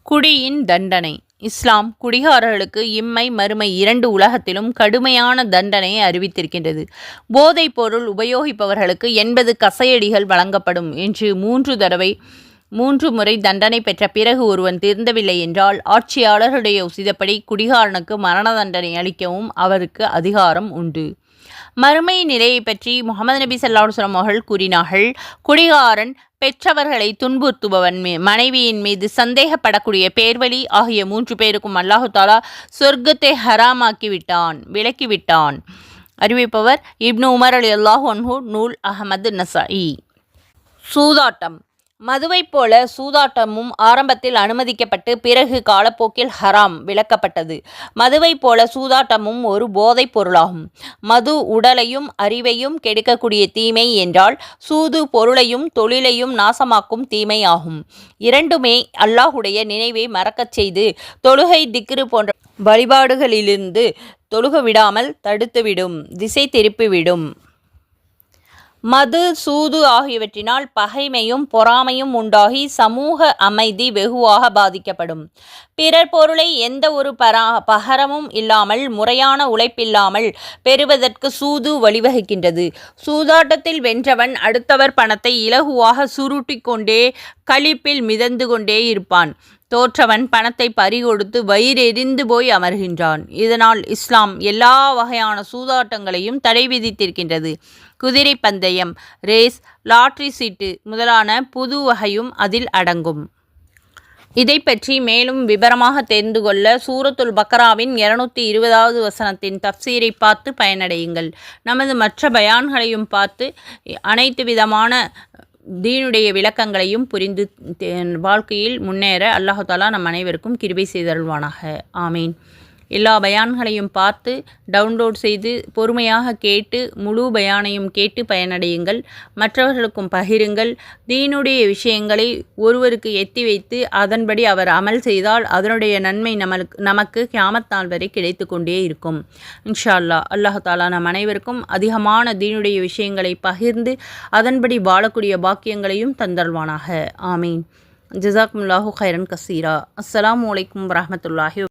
குடியின் தண்டனை. இஸ்லாம் குடிகாரர்களுக்கு இம்மை மறுமை இரண்டு உலகத்திலும் கடுமையான தண்டனையை அறிவித்திருக்கின்றது. போதைப் பொருள் உபயோகிப்பவர்களுக்கு 80 கசையடிகள் வழங்கப்படும் என்று 3 முறை தண்டனை பெற்ற பிறகு ஒருவன் திருந்தவில்லை என்றால் ஆட்சியாளர்களுடைய உசிதப்படி குடிகாரனுக்கு மரண தண்டனை அளிக்கவும் அவருக்கு அதிகாரம் உண்டு. மறுமை நிலையை பற்றி முகமது நபி ஸல்லல்லாஹு அலைஹி வஸல்லம் அவர்கள் கூறினார்கள், குடிகாரன் பெற்றவர்களை துன்புறுத்துபவன் மனைவியின் மீது சந்தேகப்படக்கூடிய பேர்வழி ஆகிய 3 பேருக்கும் அல்லாஹு தாலா சொர்க்கத்தை விலக்கிவிட்டான். அறிவிப்பவர் இப்னு உமர் ரலியல்லாஹு அன்ஹு, நூல் அஹ்மது நசாஇ. சூதாட்டம். மதுவைப் போல சூதாட்டமும் ஆரம்பத்தில் அனுமதிக்கப்பட்டு பிறகு காலப்போக்கில் ஹராம் விலக்கப்பட்டது. மதுவைப் போல சூதாட்டமும் ஒரு போதைப் பொருளாகும். மது உடலையும் அறிவையும் கெடுக்கக்கூடிய தீமை என்றால் சூது பொருளையும் தொழிலையும் நாசமாக்கும் தீமை ஆகும். இரண்டுமே அல்லாஹுடைய நினைவை மறக்கச் செய்து தொழுகை திக்ரு போன்ற வழிபாடுகளிலிருந்து தொழுக விடாமல் தடுத்துவிடும், திசை திருப்பிவிடும். மது சூது ஆகியவற்றினால் பகைமையும் பொறாமையும் உண்டாகி சமூக அமைதி வெகுவாக பாதிக்கப்படும். பிறர் பொருளை எந்த ஒரு பகரமும் இல்லாமல் முறையான உழைப்பில்லாமல் பெறுவதற்கு சூது வழிவகுக்கின்றது. சூதாட்டத்தில் வென்றவன் அடுத்தவர் பணத்தை இலகுவாக சுருட்டி கொண்டே களிப்பில் மிதந்து கொண்டே இருப்பான். தோற்றவன் பணத்தை பறிகொடுத்து வயிறெறிந்து போய் அமர்கின்றான். இதனால் இஸ்லாம் எல்லா வகையான சூதாட்டங்களையும் தடை விதித்திருக்கின்றது. குதிரை பந்தயம், ரேஸ், லாட்டரி சீட்டு முதலான புது வகையும் அதில் அடங்கும். இதை பற்றி மேலும் விபரமாக தெரிந்து கொள்ள சூரத்துல் பக்ராவின் 220வது வசனத்தின் தஃப்சீரை பார்த்து பயனடையுங்கள். நமது மற்ற பயான்களையும் பார்த்து அனைத்து விதமான தீனுடைய விளக்கங்களையும் புரிந்து வாழ்க்கையில் முன்னேற அல்லாஹு தாலா நம் அனைவருக்கும் கிருபை செய்தருள்வானாக. ஆமீன். எல்லா பயான்களையும் பார்த்து டவுன்லோட் செய்து பொறுமையாக கேட்டு முழு பயானையும் கேட்டு பயனடையுங்கள். மற்றவர்களுக்கும் பகிருங்கள். தீனுடைய விஷயங்களை ஒருவருக்கு எத்தி வைத்து அதன்படி அவர் அமல் செய்தால் அதனுடைய நன்மை நமக்கு கியாமத் நாள் வரை கிடைத்து கொண்டே இருக்கும். இன்ஷா அல்லாஹ். அல்லாஹு தாலா நம் அனைவருக்கும் அதிகமான தீனுடைய விஷயங்களை பகிர்ந்து அதன்படி வாழக்கூடிய பாக்கியங்களையும் தந்தருள்வானாக. ஆமீன். ஜஸாக்குமுல்லாஹு கைரன் கசீரா. அஸ்ஸலாமு அலைக்கும் வரஹ்மத்துல்லாஹி